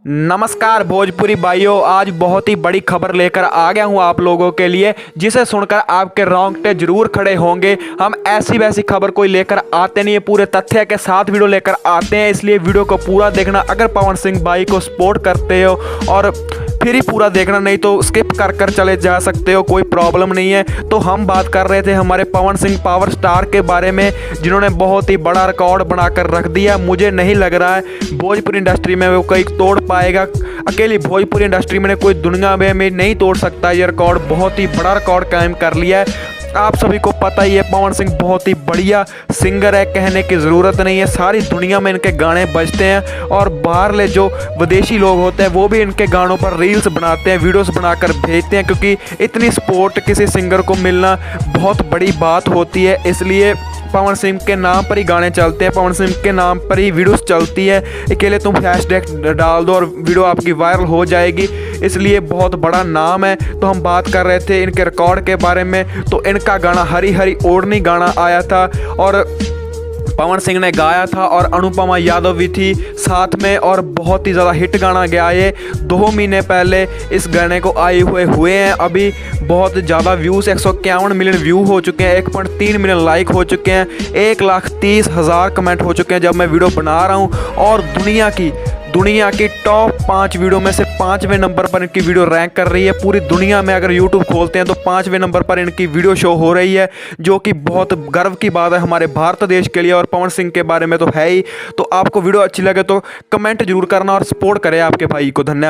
नमस्कार भोजपुरी भाइयों, आज बहुत ही बड़ी खबर लेकर आ गया हूं आप लोगों के लिए, जिसे सुनकर आपके रोंगटे जरूर खड़े होंगे। हम ऐसी वैसी खबर कोई लेकर आते नहीं है, पूरे तथ्य के साथ वीडियो लेकर आते हैं, इसलिए वीडियो को पूरा देखना। अगर पवन सिंह भाई को सपोर्ट करते हो और फिर ही पूरा देखना, नहीं तो स्किप कर कर चले जा सकते हो, कोई प्रॉब्लम नहीं है। तो हम बात कर रहे थे हमारे पवन सिंह पावर स्टार के बारे में, जिन्होंने बहुत ही बड़ा रिकॉर्ड बनाकर रख दिया। मुझे नहीं लग रहा है भोजपुरी इंडस्ट्री में वो कहीं तोड़ पाएगा। अकेली भोजपुरी इंडस्ट्री में कोई दुनिया में नहीं तोड़ सकता। ये रिकॉर्ड बहुत ही बड़ा रिकॉर्ड कायम कर लिया है। आप सभी को पता ही है पवन सिंह बहुत ही बढ़िया सिंगर है, कहने की ज़रूरत नहीं है। सारी दुनिया में इनके गाने बजते हैं और बाहरले जो विदेशी लोग होते हैं वो भी इनके गानों पर रील्स बनाते हैं, वीडियोस बनाकर भेजते हैं, क्योंकि इतनी सपोर्ट किसी सिंगर को मिलना बहुत बड़ी बात होती है। इसलिए पवन सिंह के नाम पर ही गाने चलते हैं, पवन सिंह के नाम पर ही वीडियोस चलती है। अकेले तुम हैशटैग डाल दो और वीडियो आपकी वायरल हो जाएगी, इसलिए बहुत बड़ा नाम है। तो हम बात कर रहे थे इनके रिकॉर्ड के बारे में। तो इनका गाना हरी हरी ओढ़नी गाना आया था और पवन सिंह ने गाया था और अनुपमा यादव भी थी साथ में, और बहुत ही ज़्यादा हिट गाना गया। ये 2 महीने पहले इस गाने को आए हुए हैं। अभी बहुत ज़्यादा व्यूज़ 151 मिलियन व्यू हो चुके हैं, 1.3 मिलियन लाइक हो चुके हैं, 1,30,000 कमेंट हो चुके हैं जब मैं वीडियो बना रहा हूँ। और दुनिया की टॉप 5 वीडियो में से 5वें नंबर पर इनकी वीडियो रैंक कर रही है। पूरी दुनिया में अगर यूट्यूब खोलते हैं तो 5वें नंबर पर इनकी वीडियो शो हो रही है, जो कि बहुत गर्व की बात है हमारे भारत देश के लिए। और पवन सिंह के बारे में तो है ही। तो आपको वीडियो अच्छी लगे तो कमेंट जरूर करना और सपोर्ट करें आपके भाई को। धन्यवाद।